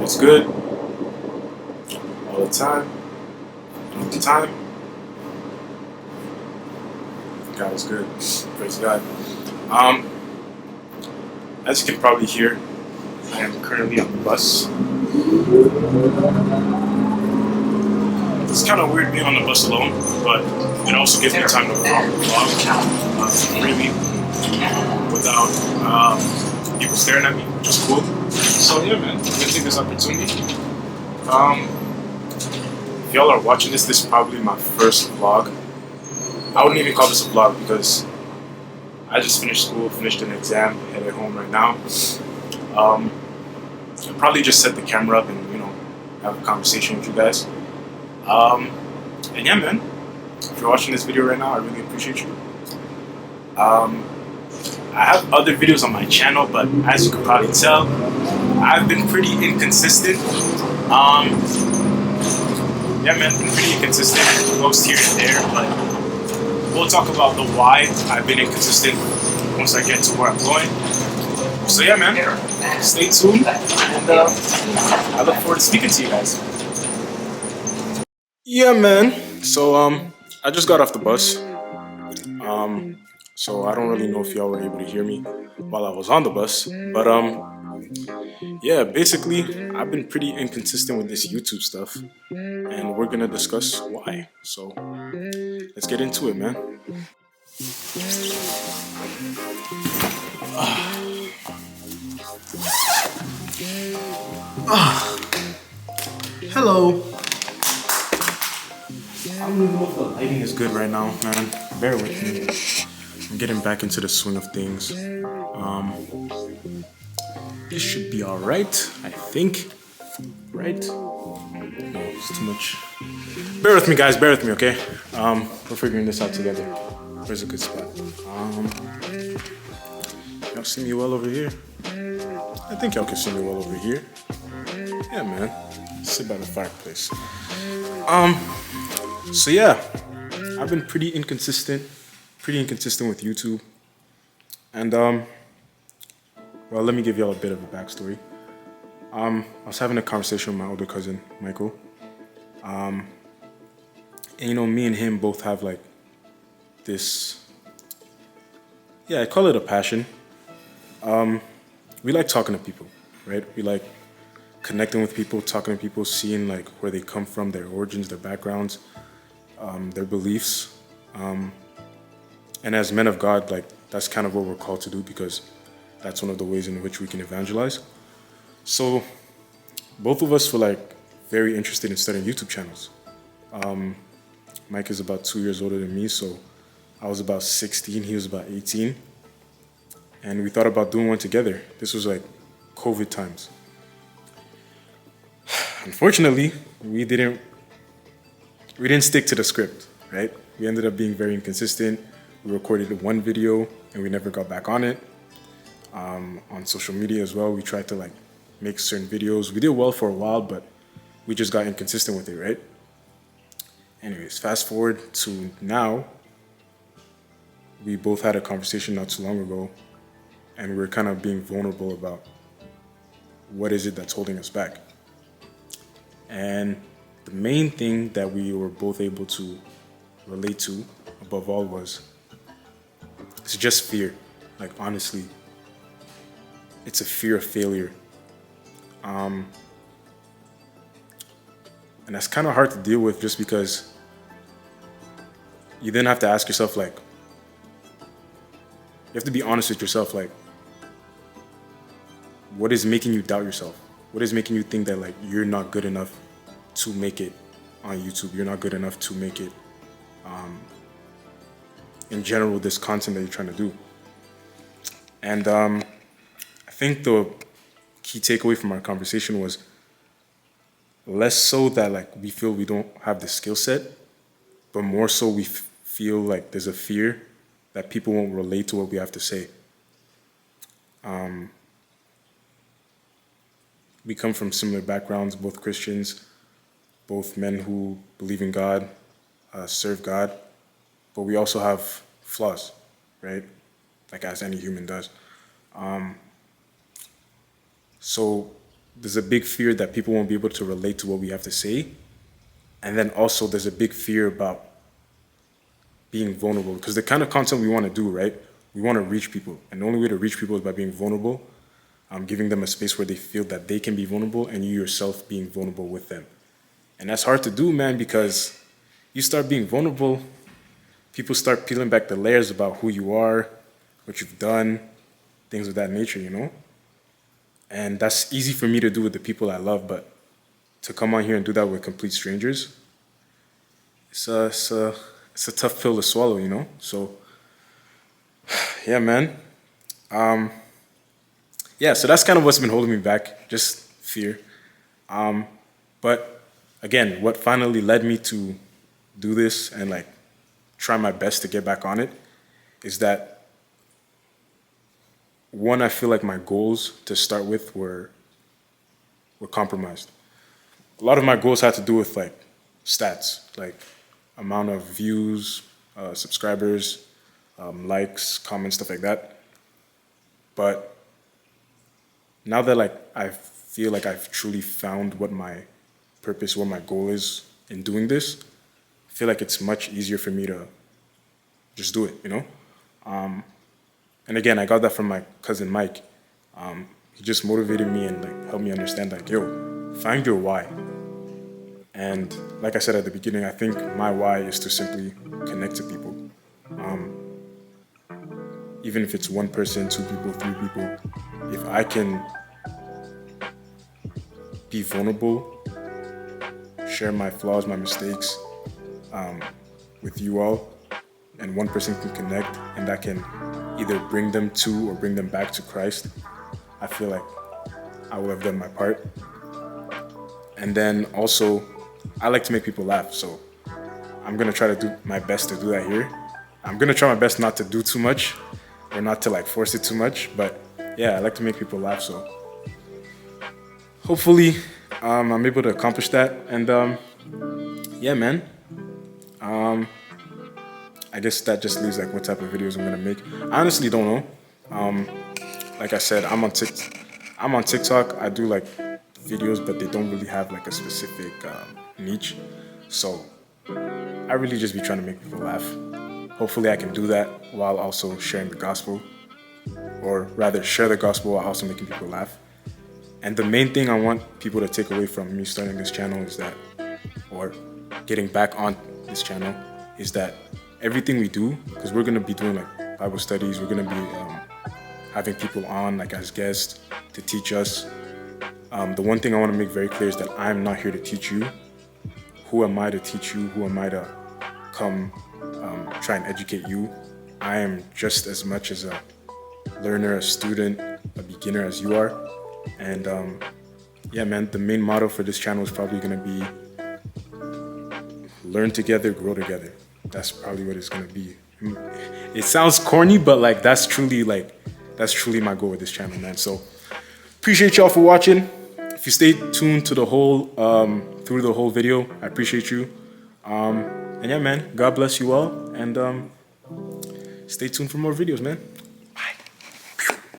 God is good all the time, and all the time, God is good. Praise God. Um, as you can probably hear, I am currently on the bus. It's kind of weird being on the bus alone, but it also gives me time to vlog freely without people staring at me, which is cool. So yeah, man, I'm gonna take this opportunity. If y'all are watching this, this is probably my first vlog. I wouldn't even call this a vlog because I just finished school, finished an exam, headed home right now. I'll probably just set the camera up and have a conversation with you guys. And yeah, man, if you're watching this video right now, I really appreciate you. I have other videos on my channel, but as you can probably tell, I've been pretty inconsistent. Yeah, man, been pretty inconsistent, post here and there, but we'll talk about the why I've been inconsistent once I get to where I'm going. So yeah, man, stay tuned, and I look forward to speaking to you guys. Yeah, man. So I just got off the bus. So I don't really know if y'all were able to hear me while I was on the bus, but yeah, basically I've been pretty inconsistent with this YouTube stuff, and we're gonna discuss why. So let's get into it, man. Hello. I don't even know if the lighting is good right now, man. Bear with me. I'm getting back into the swing of things. This should be alright, I think. Right? No, it's too much. Bear with me, guys. Bear with me, okay? We're figuring this out together. Where's a good spot? Y'all see me well over here? I think y'all can see me well over here. Yeah, man. Sit by the fireplace. So yeah, I've been pretty inconsistent with YouTube. And well, let me give y'all a bit of a backstory. I was having a conversation with my older cousin, Michael. And me and him both have like this, yeah, I call it a passion. We like talking to people, right? We like connecting with people, talking to people, seeing like where they come from, their origins, their backgrounds, their beliefs. And as men of God, like that's kind of what we're called to do because that's one of the ways in which we can evangelize. So both of us were like very interested in starting YouTube channels. Mike is about 2 years older than me, so I was about 16, he was about 18. And we thought about doing one together. This was like COVID times. Unfortunately, we didn't stick to the script, right? We ended up being very inconsistent. We recorded one video and we never got back on it. On social media as well, we tried to like make certain videos. We did well for a while, but we just got inconsistent with it, right? Anyways, fast forward to now. We both had a conversation not too long ago, and we were kind of being vulnerable about what is it that's holding us back. And the main thing that we were both able to relate to, above all, was it's just fear. Like honestly, it's a fear of failure. And that's kind of hard to deal with just because you then have to ask yourself, like, you have to be honest with yourself, like, what is making you doubt yourself? What is making you think that, like, you're not good enough to make it on YouTube? You're not good enough to make it, in general, this content that you're trying to do. And I think the key takeaway from our conversation was less so that, like, we feel we don't have the skill set, but more so we feel like there's a fear that people won't relate to what we have to say. We come from similar backgrounds, both Christians, both men who believe in God, serve God, but we also have flaws, right? Like as any human does. So there's a big fear that people won't be able to relate to what we have to say. And then also there's a big fear about being vulnerable, because the kind of content we want to do, right? We want to reach people. And the only way to reach people is by being vulnerable, giving them a space where they feel that they can be vulnerable and you yourself being vulnerable with them. And that's hard to do, man, because you start being vulnerable, people start peeling back the layers about who you are, what you've done, things of that nature, you know? And that's easy for me to do with the people I love, but to come on here and do that with complete strangers, it's a tough pill to swallow, you know? So, yeah, man. Yeah, so that's kind of what's been holding me back, just fear. But again, what finally led me to do this and like try my best to get back on it is that, one, I feel like my goals to start with were compromised. A lot of my goals had to do with like stats, like amount of views, subscribers, likes, comments, stuff like that. But now that like I feel like I've truly found what my purpose, what my goal is in doing this, I feel like it's much easier for me to just do it, you know? And again, I got that from my cousin Mike. He just motivated me and like helped me understand like, yo, find your why. And like I said at the beginning, I think my why is to simply connect to people. Even if it's one person, two people, three people, if I can be vulnerable, share my flaws, my mistakes with you all, and one person can connect, and that can either bring them to or bring them back to Christ, I feel like I will have done my part. And then also, I like to make people laugh, so I'm gonna try to do my best to do that here. I'm gonna try my best not to do too much, or not to like force it too much, but yeah, I like to make people laugh, so hopefully I'm able to accomplish that. And yeah, man. I guess that just leaves like what type of videos I'm gonna make. I honestly don't know. Like I said, I'm on TikTok. I do like videos, but they don't really have like a specific niche. So I really just be trying to make people laugh. Hopefully I can do that while also sharing the gospel, or rather share the gospel while also making people laugh. And the main thing I want people to take away from me starting this channel is that, or getting back on this channel, is that everything we do, because we're going to be doing like Bible studies, we're going to be having people on like as guests to teach us. The one thing I want to make very clear is that I'm not here to teach you. Who am I to teach you? Who am I to come try and educate you? I am just as much as a learner, a student, a beginner as you are. And yeah, man, the main motto for this channel is probably going to be learn together, grow together. That's probably what it's going to be. It sounds corny, but like that's truly my goal with this channel, man. So appreciate y'all for watching. If you stayed tuned to the whole through the whole video, I appreciate you. And yeah, man, God bless you all, and stay tuned for more videos, man.